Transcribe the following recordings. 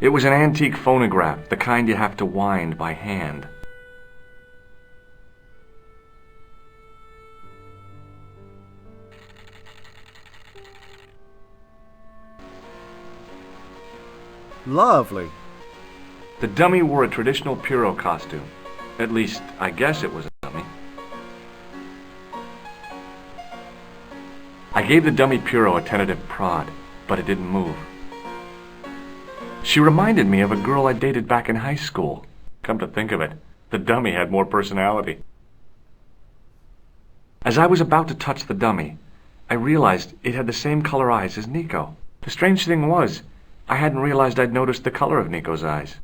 It was an antique phonograph, the kind you have to wind by hand. Lovely. The dummy wore a traditional Pierrot costume. At least, I guess it was a dummy. I gave the dummy Pierrot a tentative prod, but it didn't move. She reminded me of a girl I dated back in high school. Come to think of it, the dummy had more personality. As I was about to touch the dummy, I realized it had the same color eyes as Nico. The strange thing was, I hadn't realized I'd noticed the color of Nico's eyes.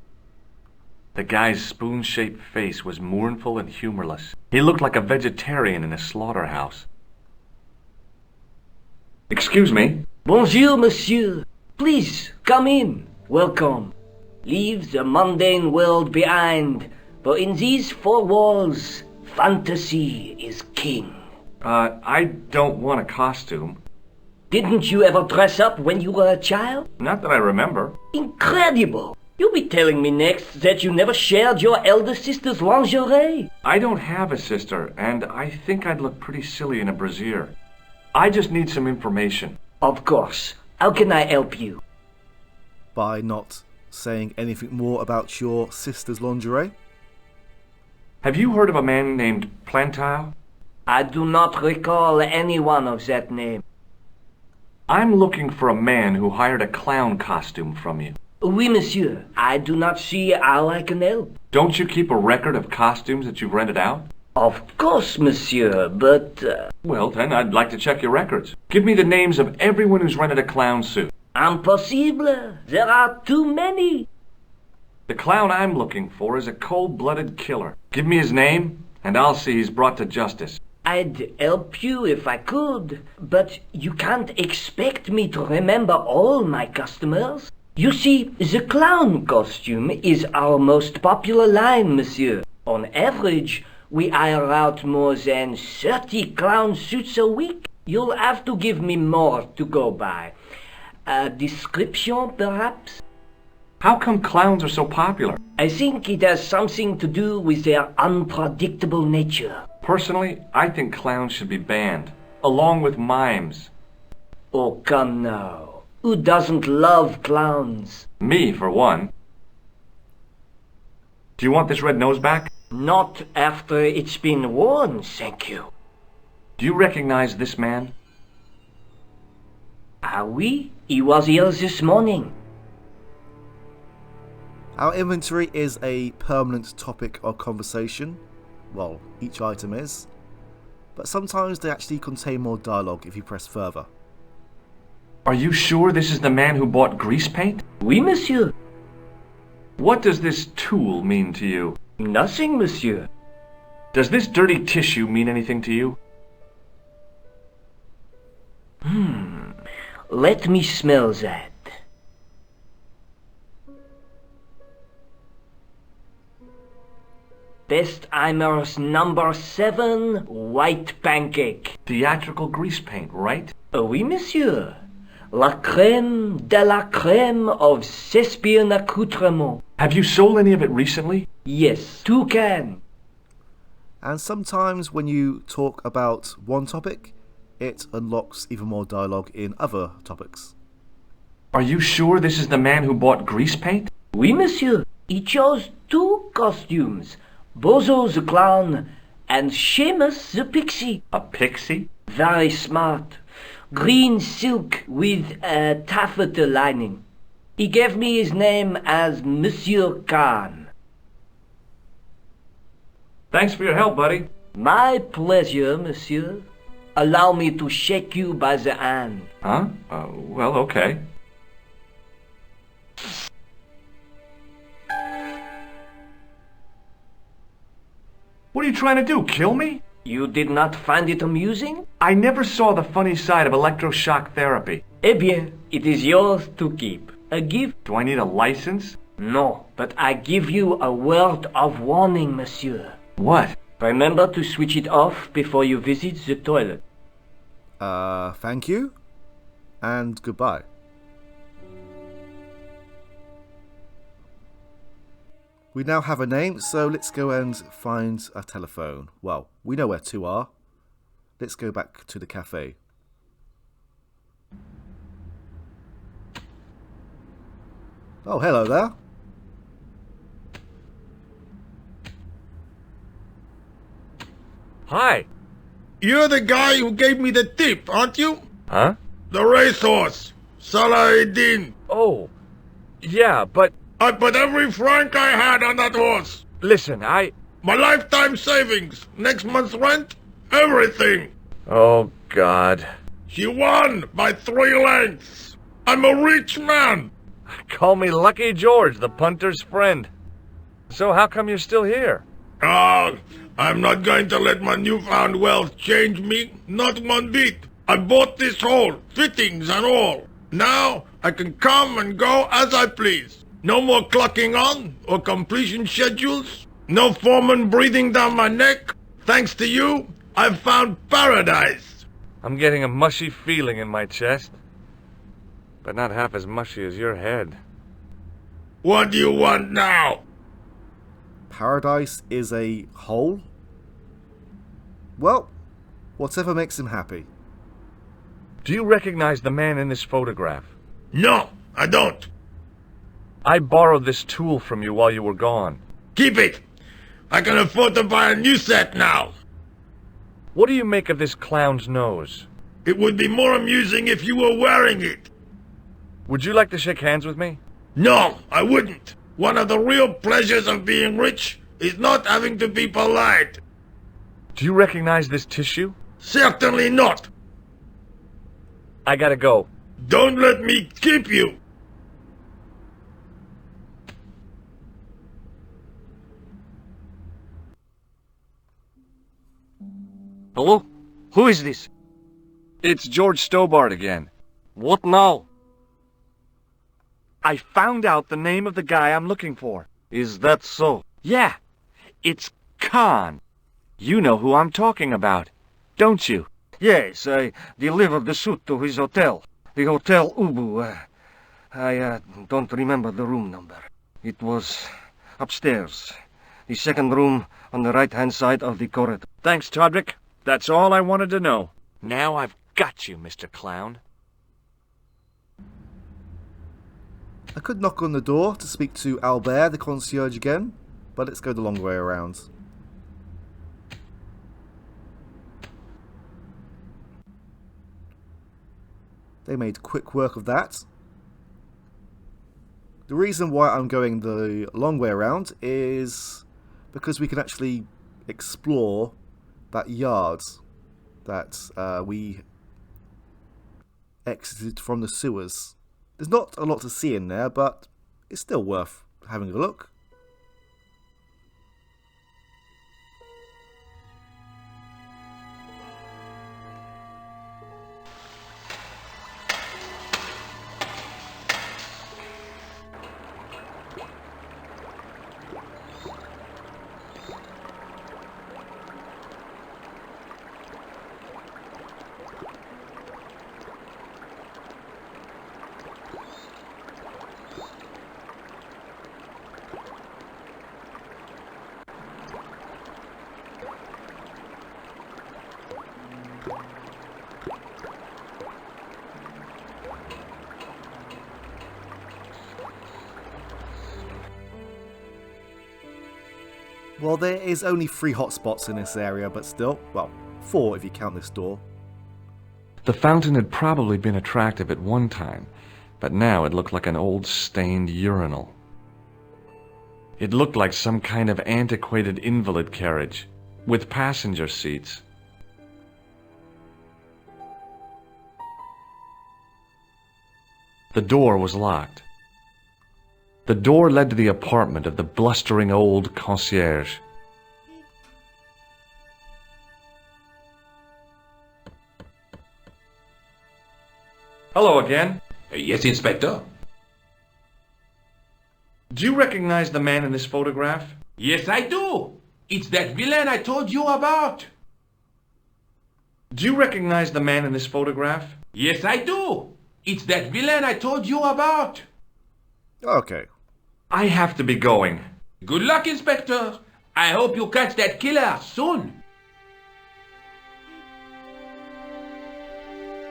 The guy's spoon-shaped face was mournful and humorless. He looked like a vegetarian in a slaughterhouse. Excuse me? Bonjour, monsieur. Please, come in. Welcome. Leave the mundane world behind, for in these four walls, fantasy is king. I don't want a costume. Didn't you ever dress up when you were a child? Not that I remember. Incredible! You'll be telling me next that you never shared your elder sister's lingerie. I don't have a sister, and I think I'd look pretty silly in a brassiere. I just need some information. Of course. How can I help you? By not saying anything more about your sister's lingerie? Have you heard of a man named Plantile? I do not recall anyone of that name. I'm looking for a man who hired a clown costume from you. Oui, monsieur. I do not see how I can help. Don't you keep a record of costumes that you've rented out? Of course, monsieur, but... Well, then, I'd like to check your records. Give me the names of everyone who's rented a clown suit. Impossible. There are too many. The clown I'm looking for is a cold-blooded killer. Give me his name, and I'll see he's brought to justice. I'd help you if I could, but you can't expect me to remember all my customers. You see, the clown costume is our most popular line, monsieur. On average, we hire out more than 30 clown suits a week. You'll have to give me more to go by. A description, perhaps? How come clowns are so popular? I think it has something to do with their unpredictable nature. Personally, I think clowns should be banned, along with mimes. Oh, come now. Who doesn't love clowns? Me, for one. Do you want this red nose back? Not after it's been worn, thank you. Do you recognize this man? Ah oui, he was here this morning. Our inventory is a permanent topic of conversation. Well, each item is. But sometimes they actually contain more dialogue if you press further. Are you sure this is the man who bought grease paint? Oui, monsieur. What does this tool mean to you? Nothing, monsieur. Does this dirty tissue mean anything to you? Let me smell that. Bestheimer's number 7 white pancake. Theatrical grease paint, right? Oui, monsieur. La crème de la crème of Thespian accoutrement. Have you sold any of it recently? Yes, 2 cans. And sometimes when you talk about one topic, it unlocks even more dialogue in other topics. Are you sure this is the man who bought grease paint? Oui, monsieur. He chose 2 costumes. Bozo the clown and Seamus the pixie. A pixie? Very smart. Green silk with a taffeta lining. He gave me his name as Monsieur Khan. Thanks for your help, buddy. My pleasure, monsieur. Allow me to shake you by the hand. Huh? Well, okay. What are you trying to do, kill me? You did not find it amusing? I never saw the funny side of electroshock therapy. Eh bien, it is yours to keep. A gift? Do I need a license? No, but I give you a word of warning, monsieur. What? Remember to switch it off before you visit the toilet. Thank you, and goodbye. We now have a name, so let's go and find a telephone. Well, we know where two are. Let's go back to the cafe. Oh, hello there. Hi. You're the guy who gave me the tip, aren't you? Huh? The racehorse. Salah-ed-Din. Oh, yeah, but... I put every franc I had on that horse. Listen, My lifetime savings, next month's rent, everything. Oh, God. She won by 3 lengths. I'm a rich man. Call me Lucky George, the punter's friend. So how come you're still here? I'm not going to let my newfound wealth change me, not one bit. I bought this hole, fittings and all. Now I can come and go as I please. No more clocking on or completion schedules. No foreman breathing down my neck. Thanks to you, I've found paradise. I'm getting a mushy feeling in my chest. But not half as mushy as your head. What do you want now? Paradise is a hole? Well, whatever makes him happy. Do you recognize the man in this photograph? No, I don't. I borrowed this tool from you while you were gone. Keep it. I can afford to buy a new set now. What do you make of this clown's nose? It would be more amusing if you were wearing it. Would you like to shake hands with me? No, I wouldn't. One of the real pleasures of being rich is not having to be polite. Do you recognize this tissue? Certainly not. I gotta go. Don't let me keep you. Hello? Who is this? It's George Stobart again. What now? I found out the name of the guy I'm looking for. Is that so? Yeah, it's Khan. You know who I'm talking about, don't you? Yes, I delivered the suit to his hotel. The Hotel Ubu. I don't remember the room number. It was upstairs. The second room on the right-hand side of the corridor. Thanks, Todrick. That's all I wanted to know. Now I've got you, Mr. Clown. I could knock on the door to speak to Albert, the concierge, again, but let's go the long way around. They made quick work of that. The reason why I'm going the long way around is because we can actually explore that yard that we exited from the sewers. There's not a lot to see in there, but it's still worth having a look. Well, there is only 3 hotspots in this area, but still, well, 4 if you count this door. The fountain had probably been attractive at one time, but now it looked like an old stained urinal. It looked like some kind of antiquated invalid carriage, with passenger seats. The door was locked. The door led to the apartment of the blustering old concierge. Hello again. Yes, Inspector? Do you recognize the man in this photograph? Yes, I do. It's that villain I told you about. Do you recognize the man in this photograph? Yes, I do. It's that villain I told you about. Okay. I have to be going. Good luck, Inspector. I hope you catch that killer soon.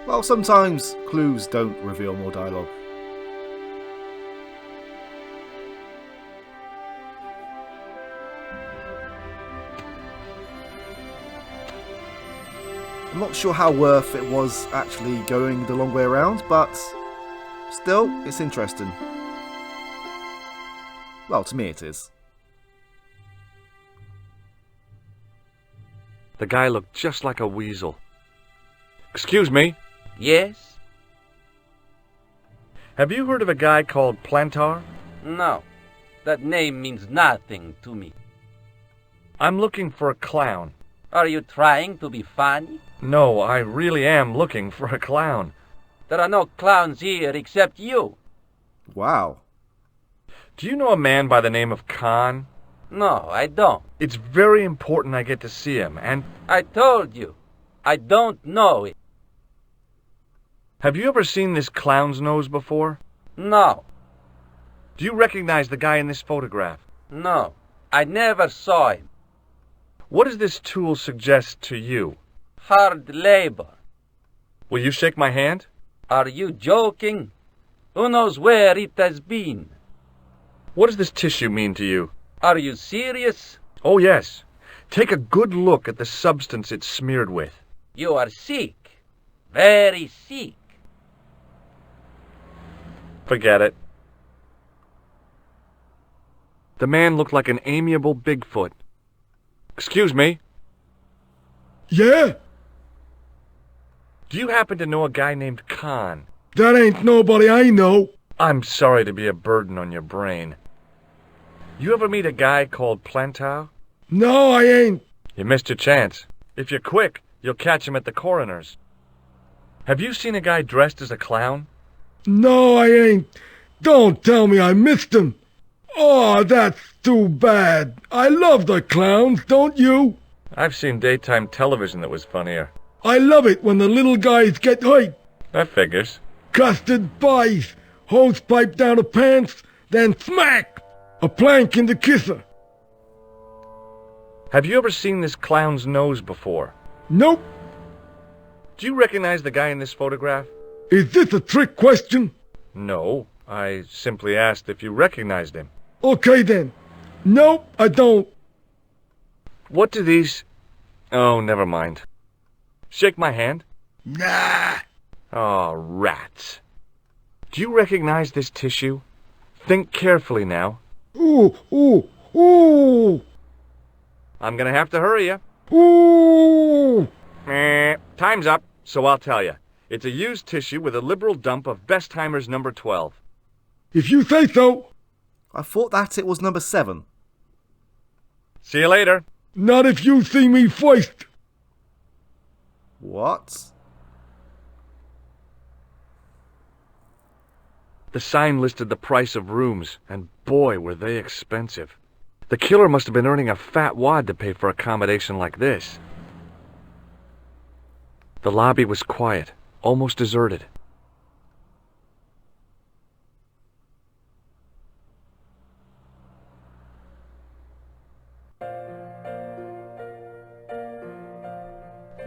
Well, sometimes clues don't reveal more dialogue. I'm not sure how worth it was actually going the long way around, but still, it's interesting. Well, to me it is. The guy looked just like a weasel. Excuse me, Yes? have you heard of a guy called Plantar? No. That name means nothing to me. I'm looking for a clown. Are you trying to be funny? No, I really am looking for a clown. There are no clowns here except you. Wow. Do you know a man by the name of Khan? No, I don't. It's very important I get to see him, and I told you. I don't know it. have you ever seen this clown's nose before? No, Do you recognize the guy in this photograph? no. I never saw him. What does this tool suggest to you? Hard labor. Will you shake my hand? Are you joking? Who knows where it has been? What does this tissue mean to you? Are you serious? Oh, yes. Take a good look at the substance it's smeared with. You are sick. Very sick. Forget it. The man looked like an amiable Bigfoot. Excuse me, Yeah? do you happen to know a guy named Khan? That ain't nobody I know. I'm sorry to be a burden on your brain. You ever meet a guy called Plantar? No, I ain't. You missed your chance. If you're quick, you'll catch him at the coroner's. Have you seen a guy dressed as a clown? No, I ain't. Don't tell me I missed him. Oh, that's too bad. I love the clowns, don't you? I've seen daytime television that was funnier. I love it when the little guys get hurt. That figures. Custard pies, hose pipe down the pants, then smack! A plank in the kisser. Have you ever seen this clown's nose before? Nope. Do you recognize the guy in this photograph? Is this a trick question? No, I simply asked if you recognized him. Okay then. Nope, I don't. What do these... Oh, never mind. Shake my hand. Nah. Oh, rats. Do you recognize this tissue? Think carefully now. Ooh, ooh, ooh, I'm gonna have to hurry you. ooh. Time's up, so I'll tell you. It's a used tissue with a liberal dump of Bestheimer's number 12. If you say so. I thought that it was number 7. See you later. Not if you see me first. What? The sign listed the price of rooms, and boy, were they expensive. The killer must have been earning a fat wad to pay for accommodation like this. The lobby was quiet, almost deserted.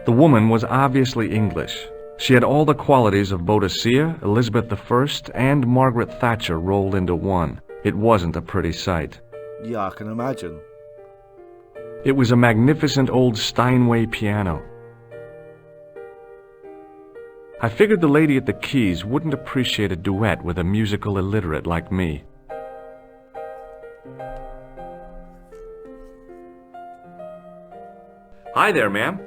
The woman was obviously English. She had all the qualities of Boadicea, Elizabeth I, and Margaret Thatcher rolled into one. It wasn't a pretty sight. Yeah, I can imagine. It was a magnificent old Steinway piano. I figured the lady at the keys wouldn't appreciate a duet with a musical illiterate like me. Hi there, ma'am.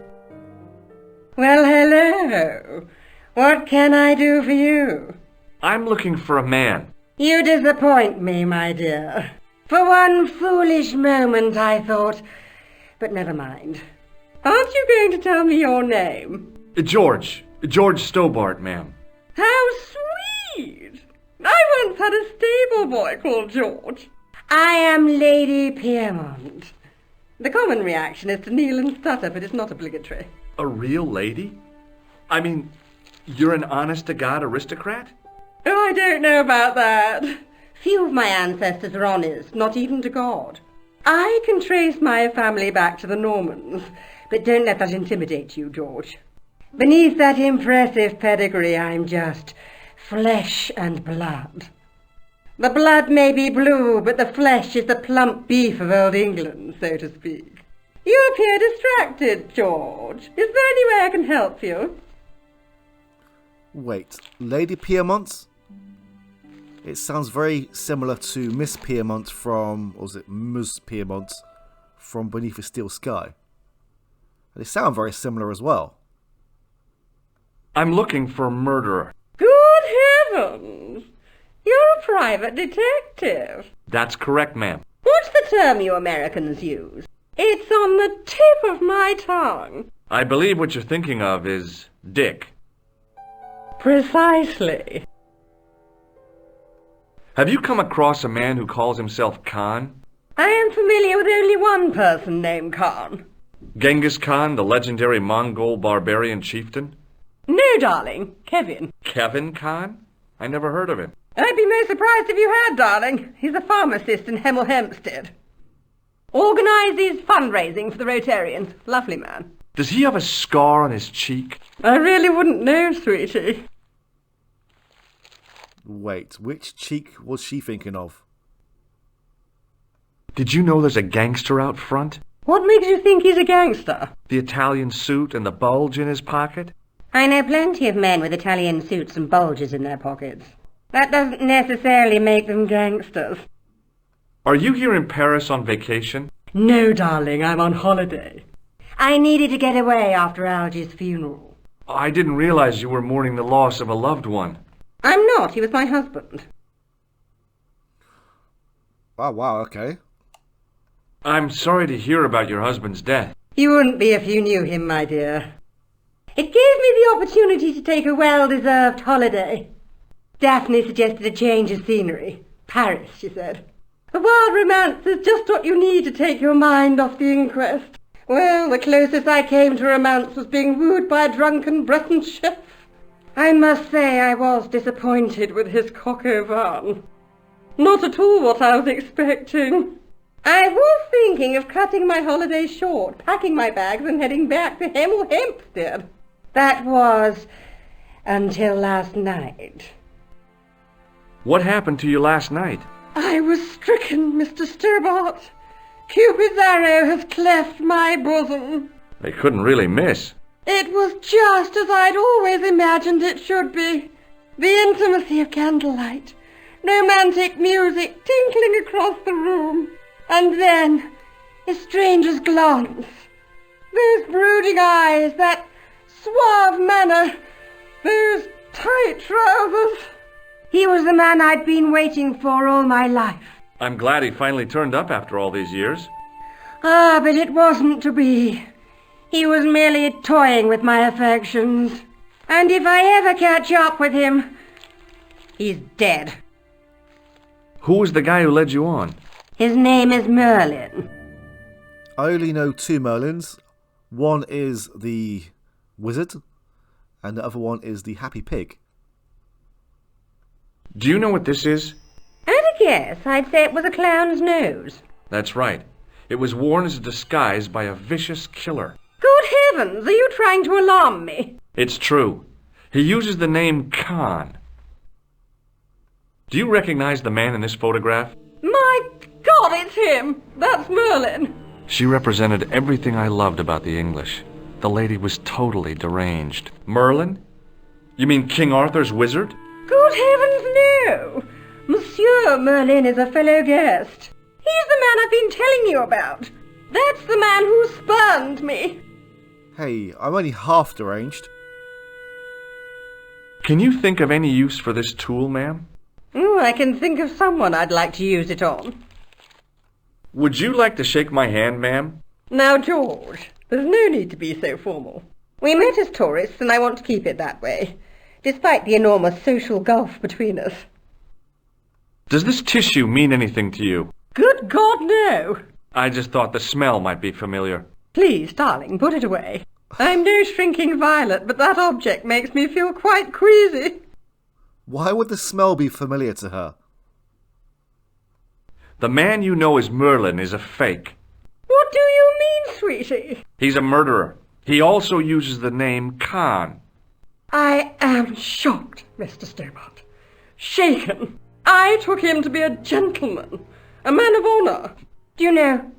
Well, hello. What can I do for you? I'm looking for a man. You disappoint me, my dear. For one foolish moment I thought... But never mind. Aren't you going to tell me your name? George Stobart, ma'am. How sweet! I once had a stable boy called George. I am Lady Piermont. The common reaction is to kneel and stutter, but it's not obligatory. A real lady? I mean, you're an honest-to-God aristocrat? Oh, I don't know about that. Few of my ancestors are honest, not even to God. I can trace my family back to the Normans, but don't let that intimidate you, George. Beneath that impressive pedigree, I'm just flesh and blood. The blood may be blue, but the flesh is the plump beef of old England, so to speak. You appear distracted, George. Is there any way I can help you? Wait, Lady Piermont? It sounds very similar to Miss Piermont from, or was it Ms. Piermont from Beneath a Steel Sky? They sound very similar as well. I'm looking for a murderer. Good heavens! You're a private detective. That's correct, ma'am. What's the term you Americans use? It's on the tip of my tongue. I believe what you're thinking of is Dick. Precisely. Have you come across a man who calls himself Khan? I am familiar with only one person named Khan. Genghis Khan, the legendary Mongol barbarian chieftain? No, darling. Kevin. Kevin Khan? I never heard of him. I'd be most surprised if you had, darling. He's a pharmacist in Hemel Hempstead. Organises fundraising for the Rotarians. Lovely man. Does he have a scar on his cheek? I really wouldn't know, sweetie. Wait, which cheek was she thinking of? Did you know there's a gangster out front? What makes you think he's a gangster? The Italian suit and the bulge in his pocket? I know plenty of men with Italian suits and bulges in their pockets. That doesn't necessarily make them gangsters. Are you here in Paris on vacation? No, darling, I'm on holiday. I needed to get away after Algy's funeral. I didn't realize you were mourning the loss of a loved one. I'm not. He was my husband. Oh, wow, okay. I'm sorry to hear about your husband's death. You wouldn't be if you knew him, my dear. It gave me the opportunity to take a well-deserved holiday. Daphne suggested a change of scenery. Paris, she said. A wild romance is just what you need to take your mind off the inquest. Well, the closest I came to romance was being wooed by a drunken Breton chef. I must say I was disappointed with his coq au vin. Not at all what I was expecting. I was thinking of cutting my holiday short, packing my bags and heading back to Hemel Hempstead. That was until last night. What happened to you last night? I was stricken, Mr. Stobart. Cupid's arrow has cleft my bosom. They couldn't really miss. It was just as I'd always imagined it should be. The intimacy of candlelight, romantic music tinkling across the room, and then a stranger's glance. Those brooding eyes, that suave manner, those tight trousers. He was the man I'd been waiting for all my life. I'm glad he finally turned up after all these years. Ah, but it wasn't to be. He was merely toying with my affections. And if I ever catch up with him, he's dead. Who was the guy who led you on? His name is Merlin. I only know two Merlins. One is the wizard, and the other one is the happy pig. Do you know what this is? At a guess, I'd say it was a clown's nose. That's right. It was worn as a disguise by a vicious killer. Good heavens, are you trying to alarm me? It's true. He uses the name Khan. Do you recognize the man in this photograph? My God, it's him! That's Merlin! She represented everything I loved about the English. The lady was totally deranged. Merlin? You mean King Arthur's wizard? Good heavens, no! Monsieur Merlin is a fellow guest. He's the man I've been telling you about. That's the man who spurned me. Hey, I'm only half deranged. Can you think of any use for this tool, ma'am? I can think of someone I'd like to use it on. Would you like to shake my hand, ma'am? Now, George, there's no need to be so formal. We met as tourists, and I want to keep it that way, despite the enormous social gulf between us. Does this tissue mean anything to you? Good God, no! I just thought the smell might be familiar. Please, darling, put it away. I'm no shrinking violet, but that object makes me feel quite queasy. Why would the smell be familiar to her? The man you know as Merlin is a fake. What do you mean, sweetie? He's a murderer. He also uses the name Khan. I am shocked, Mr. Stobart. Shaken. I took him to be a gentleman, a man of honour. Do you know,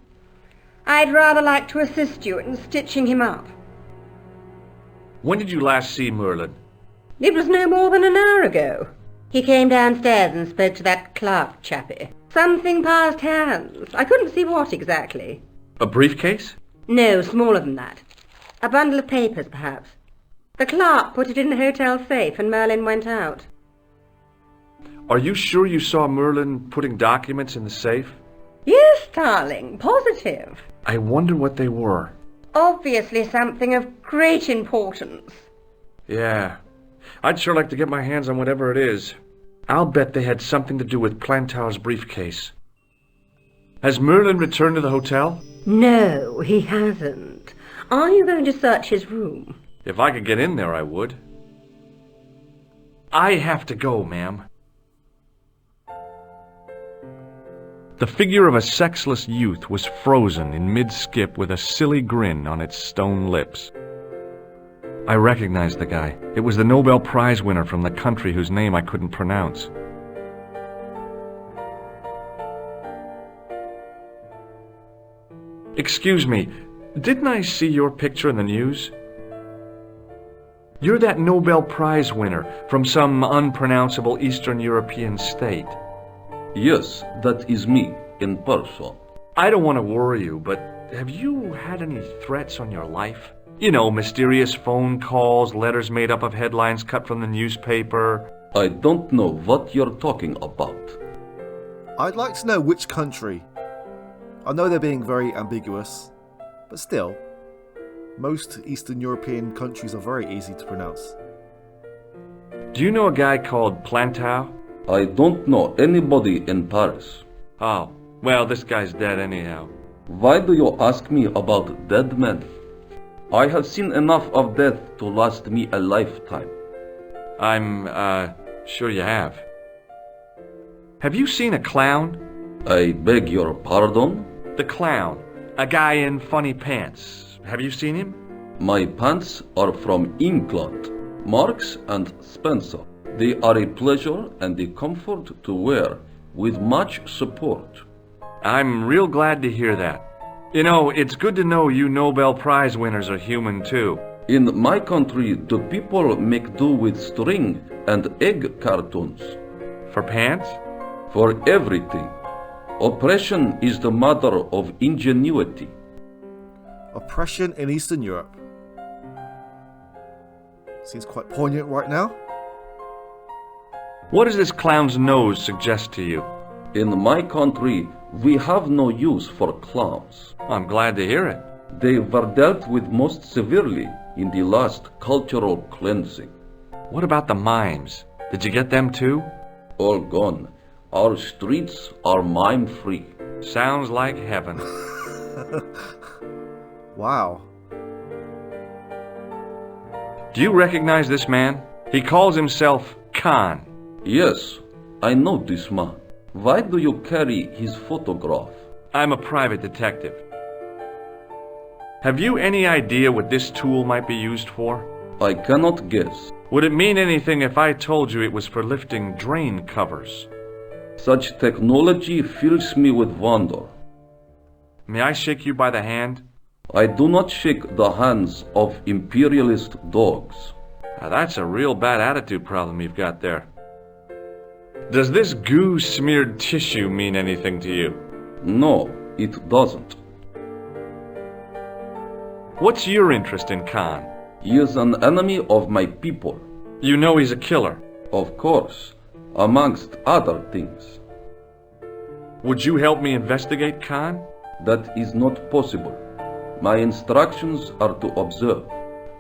I'd rather like to assist you in stitching him up. When did you last see Merlin? It was no more than an hour ago. He came downstairs and spoke to that clerk chappie. Something passed hands. I couldn't see what exactly. A briefcase? No, smaller than that. A bundle of papers, perhaps. The clerk put it in the hotel safe and Merlin went out. Are you sure you saw Merlin putting documents in the safe? Yes, darling, positive. I wonder what they were. Obviously something of great importance. Yeah. I'd sure like to get my hands on whatever it is. I'll bet they had something to do with Plantow's briefcase. Has Merlin returned to the hotel? No, he hasn't. Are you going to search his room? If I could get in there, I would. I have to go, ma'am. The figure of a sexless youth was frozen in mid-skip with a silly grin on its stone lips. I recognized the guy. It was the Nobel Prize winner from the country whose name I couldn't pronounce. Excuse me, didn't I see your picture in the news? You're that Nobel Prize winner from some unpronounceable Eastern European state. Yes, that is me, in person. I don't want to worry you, but have you had any threats on your life? You know, mysterious phone calls, letters made up of headlines cut from the newspaper. I don't know what you're talking about. I'd like to know which country. I know they're being very ambiguous, but still, most Eastern European countries are very easy to pronounce. Do you know a guy called Plantow? I don't know anybody in Paris. Oh, well, this guy's dead anyhow. Why do you ask me about dead men? I have seen enough of death to last me a lifetime. I'm, sure you have. Have you seen a clown? I beg your pardon? The clown. A guy in funny pants. Have you seen him? My pants are from England, Marks and Spencer. They are a pleasure and a comfort to wear, with much support. I'm real glad to hear that. You know, it's good to know you Nobel Prize winners are human too. In my country, the people make do with string and egg cartoons. For pants? For everything. Oppression is the mother of ingenuity. Oppression in Eastern Europe. Seems quite poignant right now. What does this clown's nose suggest to you? In my country, we have no use for clowns. I'm glad to hear it. They were dealt with most severely in the last cultural cleansing. What about the mimes? Did you get them too? All gone. Our streets are mime-free. Sounds like heaven. Wow. Do you recognize this man? He calls himself Khan. Yes, I know this man. Why do you carry his photograph? I'm a private detective. Have you any idea what this tool might be used for? I cannot guess. Would it mean anything if I told you it was for lifting drain covers? Such technology fills me with wonder. May I shake you by the hand? I do not shake the hands of imperialist dogs. Now that's a real bad attitude problem you've got there. Does this goo-smeared tissue mean anything to you? No, it doesn't. What's your interest in Khan? He is an enemy of my people. You know he's a killer. Of course, amongst other things. Would you help me investigate Khan? That is not possible. My instructions are to observe.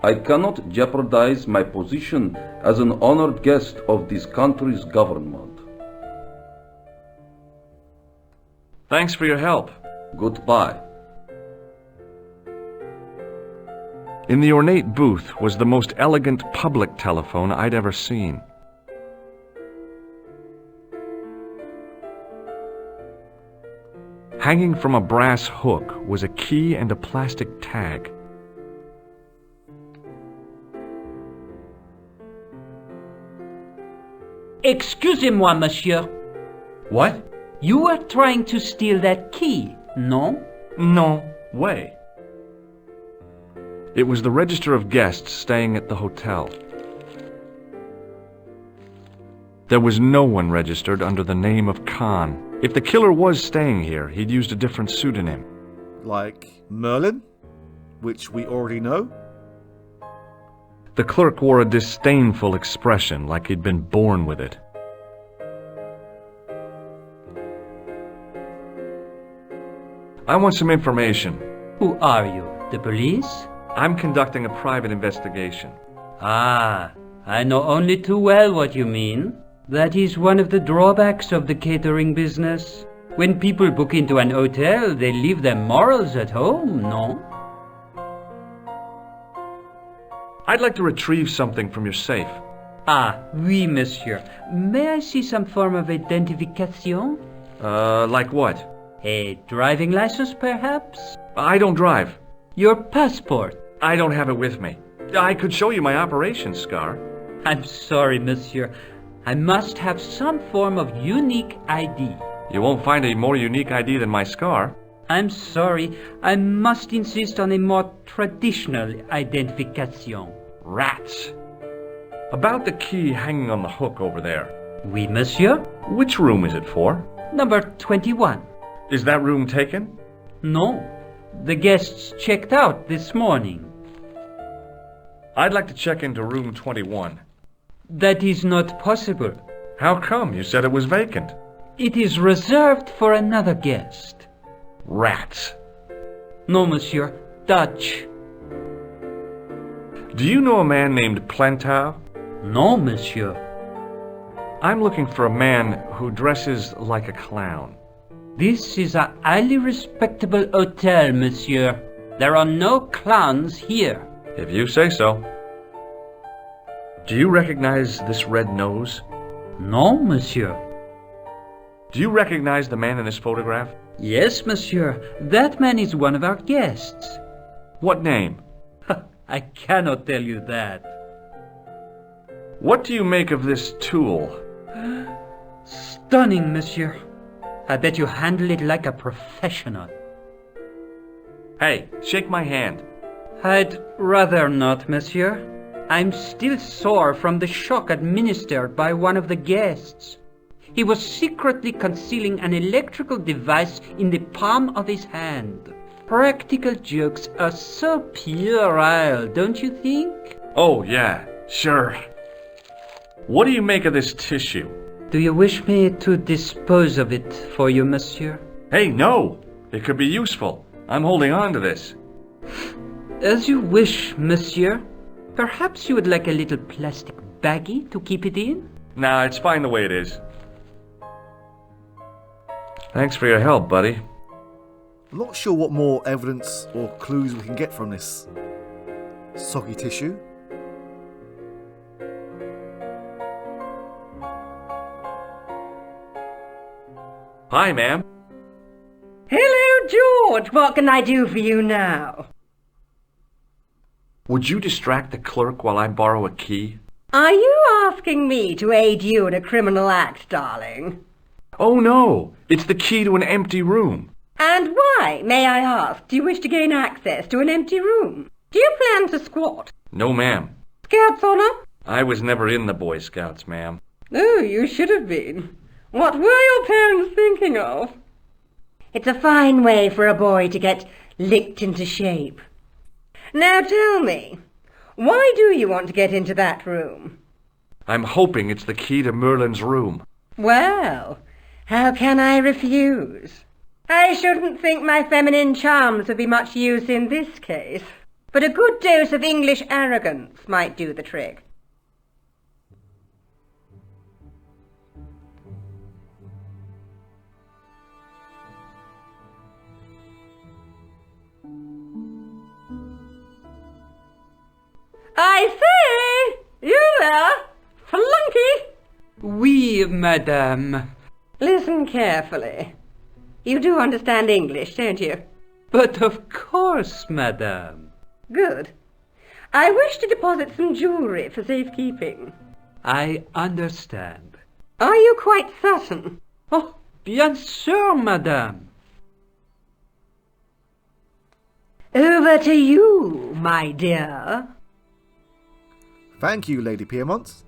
I cannot jeopardize my position as an honored guest of this country's government. Thanks for your help. Goodbye. In the ornate booth was the most elegant public telephone I'd ever seen. Hanging from a brass hook was a key and a plastic tag. Excusez-moi, monsieur. What? You were trying to steal that key, no? No way. It was the register of guests staying at the hotel. There was no one registered under the name of Khan. If the killer was staying here, he'd used a different pseudonym. Like Merlin, which we already know. The clerk wore a disdainful expression, like he'd been born with it. I want some information. Who are you? The police? I'm conducting a private investigation. Ah, I know only too well what you mean. That is one of the drawbacks of the catering business. When people book into an hotel, they leave their morals at home, no? I'd like to retrieve something from your safe. Ah, oui, monsieur. May I see some form of identification? Like what? A driving license, perhaps? I don't drive. Your passport? I don't have it with me. I could show you my operation scar. I'm sorry, monsieur. I must have some form of unique ID. You won't find a more unique ID than my scar. I'm sorry. I must insist on a more traditional identification. Rats. About the key hanging on the hook over there. Oui, monsieur. Which room is it for? Number 21. Is that room taken? No. The guests checked out this morning. I'd like to check into room 21. That is not possible. How come? You said it was vacant. It is reserved for another guest. Rats. No, monsieur. Dutch. Do you know a man named Plantar? No, monsieur. I'm looking for a man who dresses like a clown. This is a highly respectable hotel, monsieur. There are no clowns here. If you say so. Do you recognize this red nose? No, monsieur. Do you recognize the man in this photograph? Yes, monsieur. That man is one of our guests. What name? I cannot tell you that. What do you make of this tool? Stunning, monsieur. I bet you handle it like a professional. Hey, shake my hand. I'd rather not, monsieur. I'm still sore from the shock administered by one of the guests. He was secretly concealing an electrical device in the palm of his hand. Practical jokes are so puerile, don't you think? Oh, yeah, sure. What do you make of this tissue? Do you wish me to dispose of it for you, monsieur? Hey, no! It could be useful. I'm holding on to this. As you wish, monsieur. Perhaps you would like a little plastic baggie to keep it in? Nah, it's fine the way it is. Thanks for your help, buddy. I'm not sure what more evidence or clues we can get from this soggy tissue. Hi, ma'am. Hello, George. What can I do for you now? Would you distract the clerk while I borrow a key? Are you asking me to aid you in a criminal act, darling? Oh, no. It's the key to an empty room. And why, may I ask, do you wish to gain access to an empty room? Do you plan to squat? No, ma'am. Scouts honor? I was never in the Boy Scouts, ma'am. Oh, you should have been. What were your parents thinking of? It's a fine way for a boy to get licked into shape. Now tell me, why do you want to get into that room? I'm hoping it's the key to Merlin's room. Well, how can I refuse? I shouldn't think my feminine charms would be much use in this case, but a good dose of English arrogance might do the trick. I say! You there! Flunky! Oui, madame. Listen carefully. You do understand English, don't you? But of course, madame. Good. I wish to deposit some jewellery for safekeeping. I understand. Are you quite certain? Oh, bien sûr, madame. Over to you, my dear. Thank you, Lady Piermont.